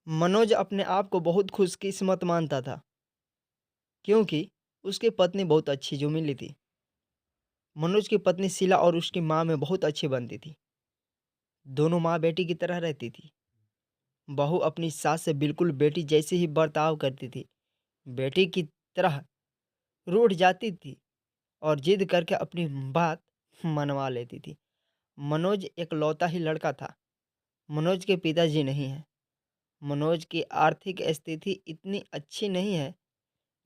मनोज अपने आप को बहुत खुशकिस्मत मानता था क्योंकि उसकी पत्नी बहुत अच्छी जो मिली थी। मनोज की पत्नी शीला और उसकी माँ में बहुत अच्छी बनती थी। दोनों माँ बेटी की तरह रहती थी। बहू अपनी सास से बिल्कुल बेटी जैसे ही बर्ताव करती थी। बेटी की तरह रूठ जाती थी और जिद करके अपनी बात मनवा लेती थी। मनोज एकलौता ही लड़का था। मनोज के पिताजी नहीं हैं। मनोज की आर्थिक स्थिति इतनी अच्छी नहीं है,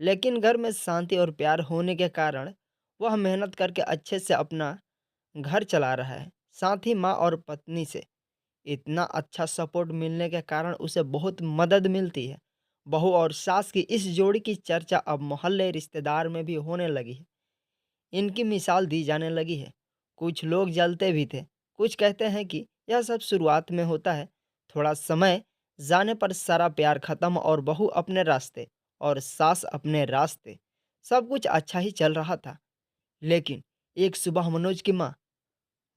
लेकिन घर में शांति और प्यार होने के कारण वह मेहनत करके अच्छे से अपना घर चला रहा है। साथ ही माँ और पत्नी से इतना अच्छा सपोर्ट मिलने के कारण उसे बहुत मदद मिलती है। बहू और सास की इस जोड़ी की चर्चा अब मोहल्ले रिश्तेदार में भी होने लगी है। इनकी मिसाल दी जाने लगी है। कुछ लोग जलते भी थे। कुछ कहते हैं कि यह सब शुरुआत में होता है। थोड़ा समय जाने पर सारा प्यार खत्म और बहू अपने रास्ते और सास अपने रास्ते। सब कुछ अच्छा ही चल रहा था। लेकिन एक सुबह मनोज की माँ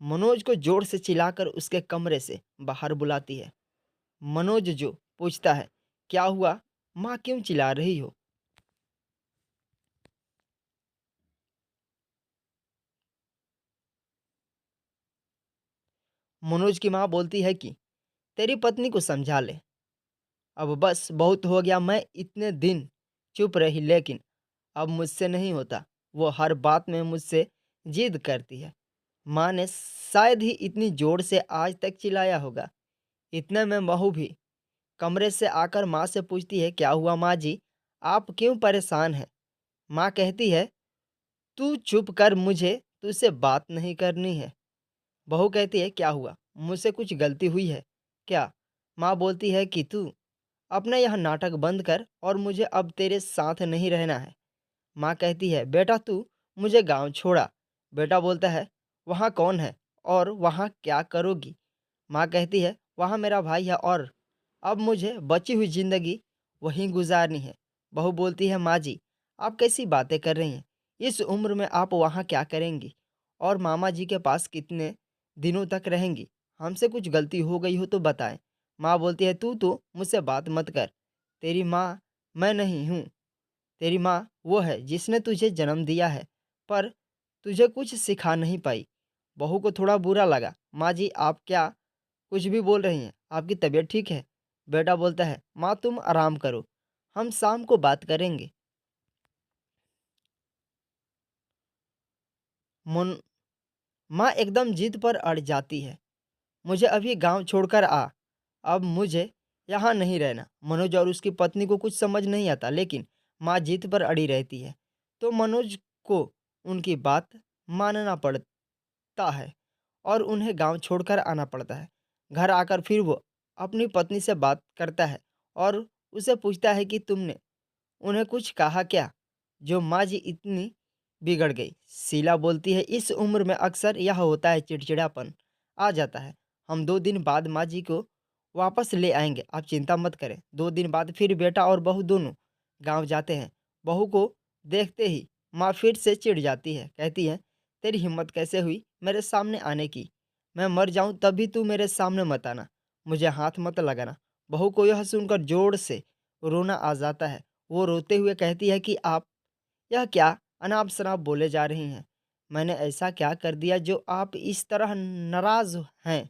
मनोज को जोर से चिल्लाकर उसके कमरे से बाहर बुलाती है। मनोज जो पूछता है, क्या हुआ माँ, क्यों चिल्ला रही हो? मनोज की माँ बोलती है कि तेरी पत्नी को समझा ले। अब बस बहुत हो गया। मैं इतने दिन चुप रही, लेकिन अब मुझसे नहीं होता। वो हर बात में मुझसे जिद करती है। माँ ने शायद ही इतनी जोर से आज तक चिल्लाया होगा। इतने में बहू भी कमरे से आकर माँ से पूछती है, क्या हुआ माँ जी, आप क्यों परेशान हैं? माँ कहती है, तू चुप कर, मुझे तुझसे बात नहीं करनी है। बहू कहती है, क्या हुआ, मुझसे कुछ गलती हुई है क्या? माँ बोलती है कि तू अपना यह नाटक बंद कर और मुझे अब तेरे साथ नहीं रहना है। माँ कहती है, बेटा तू मुझे गांव छोड़ा। बेटा बोलता है, वहाँ कौन है और वहाँ क्या करोगी? माँ कहती है, वहाँ मेरा भाई है और अब मुझे बची हुई जिंदगी वहीं गुजारनी है। बहू बोलती है, माँ जी आप कैसी बातें कर रही हैं? इस उम्र में आप वहाँ क्या करेंगी और मामा जी के पास कितने दिनों तक रहेंगी? हमसे कुछ गलती हो गई हो तो बताएं। माँ बोलती है, तू तो मुझसे बात मत कर। तेरी माँ मैं नहीं हूँ। तेरी माँ वो है जिसने तुझे जन्म दिया है, पर तुझे कुछ सिखा नहीं पाई। बहू को थोड़ा बुरा लगा। माँ जी आप क्या कुछ भी बोल रही हैं? आपकी तबीयत ठीक है? बेटा बोलता है, माँ तुम आराम करो, हम शाम को बात करेंगे। मुन माँ एकदम जिद पर अड़ जाती है। मुझे अभी गांव छोड़कर आ। अब मुझे यहाँ नहीं रहना। मनोज और उसकी पत्नी को कुछ समझ नहीं आता, लेकिन माँ जिद पर अड़ी रहती है। तो मनोज को उनकी बात मानना पड़ता है और उन्हें गांव छोड़कर आना पड़ता है। घर आकर फिर वो अपनी पत्नी से बात करता है और उसे पूछता है कि तुमने उन्हें कुछ कहा क्या, जो माँ जी इतनी बिगड़ गई? शीला बोलती है, इस उम्र में अक्सर यह होता है, चिड़चिड़ापन आ जाता है। हम 2 दिन बाद माँ जी को वापस ले आएंगे, आप चिंता मत करें। 2 दिन बाद फिर बेटा और बहू दोनों गांव जाते हैं। बहू को देखते ही माँ फिर से चिढ़ जाती है। कहती है, तेरी हिम्मत कैसे हुई मेरे सामने आने की? मैं मर जाऊं तब भी तू मेरे सामने मत आना, मुझे हाथ मत लगाना। बहू को यह सुनकर जोर से रोना आ जाता है। वो रोते हुए कहती है कि आप यह क्या अनाप शनाप बोले जा रही हैं? मैंने ऐसा क्या कर दिया जो आप इस तरह नाराज हैं?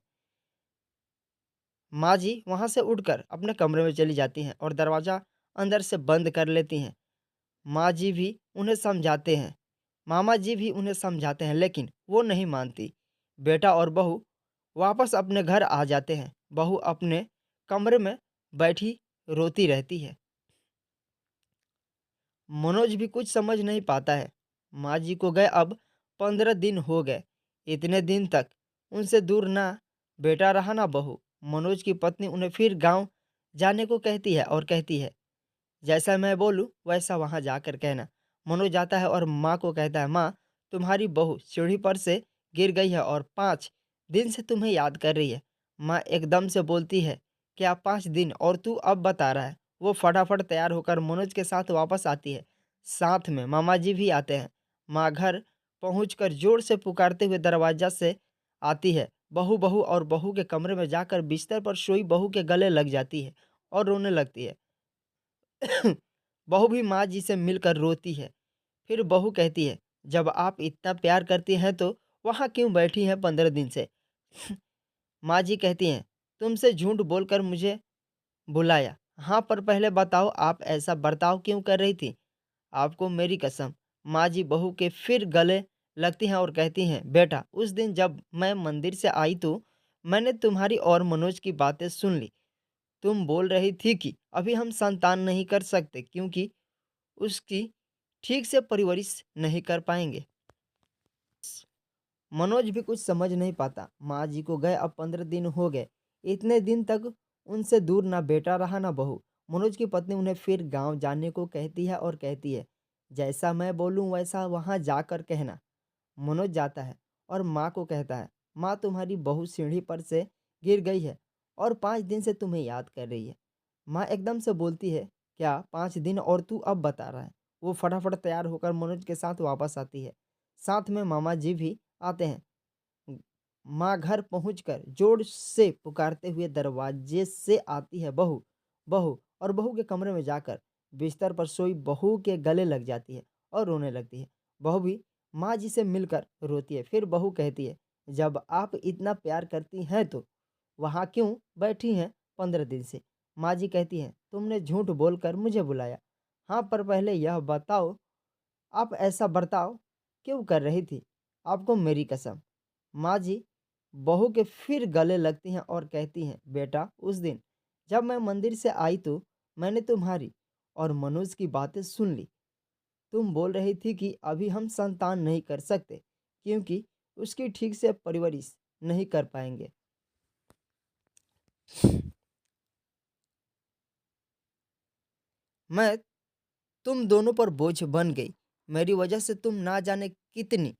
माँ जी वहाँ से उठकर अपने कमरे में चली जाती हैं और दरवाज़ा अंदर से बंद कर लेती हैं। माँ जी भी उन्हें समझाते हैं, मामा जी भी उन्हें समझाते हैं, लेकिन वो नहीं मानती। बेटा और बहू वापस अपने घर आ जाते हैं। बहू अपने कमरे में बैठी रोती रहती है। मनोज भी कुछ समझ नहीं पाता है। माँ जी को गए अब 15 दिन हो गए। इतने दिन तक उनसे दूर ना बेटा रहा ना बहू। मनोज की पत्नी उन्हें फिर गांव जाने को कहती है और कहती है, जैसा मैं बोलूँ वैसा वहाँ जाकर कहना। मनोज जाता है और माँ को कहता है, माँ तुम्हारी बहू सीढ़ी पर से गिर गई है और 5 दिन से तुम्हें याद कर रही है। माँ एकदम से बोलती है, क्या 5 दिन और तू अब बता रहा है? वो फटाफट तैयार होकर मनोज के साथ वापस आती है। साथ में मामा जी भी आते हैं। माँ घर पहुंचकर जोर से पुकारते हुए दरवाजा से आती है, बहू बहू, और बहू के कमरे में जाकर बिस्तर पर सोई बहू के गले लग जाती है और रोने लगती है। बहू भी माँ जी से मिलकर रोती है। फिर बहू कहती है, जब आप इतना प्यार करती हैं तो वहाँ क्यों बैठी हैं 15 दिन से? माँ जी कहती हैं, तुमसे झूठ बोलकर मुझे बुलाया। हाँ, पर पहले बताओ आप ऐसा बर्ताव क्यों कर रही थी? आपको मेरी कसम। माँ जी बहू के फिर गले लगती हैं और कहती हैं, बेटा उस दिन जब मैं मंदिर से आई तो मैंने तुम्हारी और मनोज की बातें सुन ली। तुम बोल रही थी कि अभी हम संतान नहीं कर सकते क्योंकि उसकी ठीक से परवरिश नहीं कर पाएंगे। मनोज भी कुछ समझ नहीं पाता। माँ जी को गए अब 15 दिन हो गए। इतने दिन तक उनसे दूर ना बेटा रहा ना बहू। मनोज की पत्नी उन्हें फिर गांव जाने को कहती है और कहती है, जैसा मैं बोलूं वैसा वहां जाकर कहना। मनोज जाता है और माँ को कहता है, माँ तुम्हारी बहू सीढ़ी पर से गिर गई है और 5 दिन से तुम्हें याद कर रही है। माँ एकदम से बोलती है, क्या 5 दिन और तू अब बता रहा है? वो फटाफट तैयार होकर मनोज के साथ वापस आती है। साथ में मामा जी भी आते हैं। माँ घर पहुंचकर जोर से पुकारते हुए दरवाजे से आती है, बहू बहू, और बहू के कमरे में जाकर बिस्तर पर सोई बहू के गले लग जाती है और रोने लगती है। बहू भी माँ जी से मिलकर रोती है। फिर बहू कहती है, जब आप इतना प्यार करती हैं तो वहाँ क्यों बैठी हैं 15 दिन से? माँ जी कहती हैं, तुमने झूठ बोलकर मुझे बुलाया। हाँ, पर पहले यह बताओ आप ऐसा बर्ताव क्यों कर रही थी? आपको मेरी कसम। माँ जी बहू के फिर गले लगती हैं और कहती हैं, बेटा उस दिन जब मैं मंदिर से आई तो मैंने तुम्हारी और मनोज की बातें सुन ली। तुम बोल रही थी कि अभी हम संतान नहीं कर सकते क्योंकि उसकी ठीक से परवरिश नहीं कर पाएंगे। मैं तुम दोनों पर बोझ बन गई। मेरी वजह से तुम ना जाने कितनी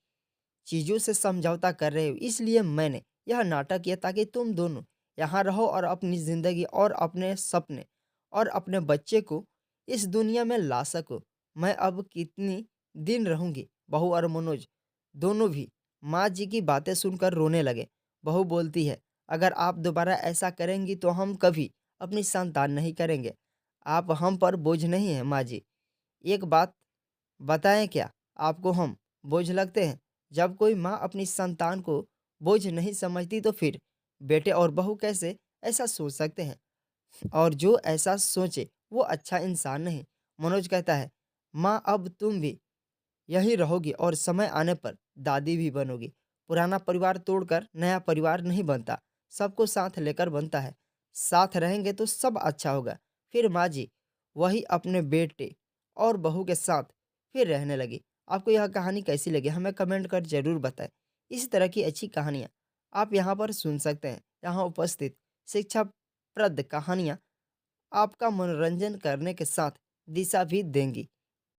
चीज़ों से समझौता कर रहे हो, इसलिए मैंने यह नाटक किया ताकि तुम दोनों यहाँ रहो और अपनी ज़िंदगी और अपने सपने और अपने बच्चे को इस दुनिया में ला सको। मैं अब कितनी दिन रहूँगी? बहू और मनोज दोनों भी माँ जी की बातें सुनकर रोने लगे। बहू बोलती है, अगर आप दोबारा ऐसा करेंगी तो हम कभी अपनी संतान नहीं करेंगे। आप हम पर बोझ नहीं हैं माँ जी। एक बात बताएं, क्या आपको हम बोझ लगते हैं? जब कोई माँ अपनी संतान को बोझ नहीं समझती तो फिर बेटे और बहू कैसे ऐसा सोच सकते हैं? और जो ऐसा सोचे वो अच्छा इंसान नहीं। मनोज कहता है, माँ अब तुम भी यहीं रहोगी और समय आने पर दादी भी बनोगी। पुराना परिवार तोड़कर नया परिवार नहीं बनता, सबको साथ लेकर बनता है। साथ रहेंगे तो सब अच्छा होगा। फिर माँ जी वही अपने बेटे और बहू के साथ फिर रहने लगी। आपको यह कहानी कैसी लगी हमें कमेंट कर जरूर बताएं। इसी तरह की अच्छी कहानियाँ आप यहाँ पर सुन सकते हैं। यहाँ उपस्थित शिक्षाप्रद कहानियाँ आपका मनोरंजन करने के साथ दिशा भी देंगी।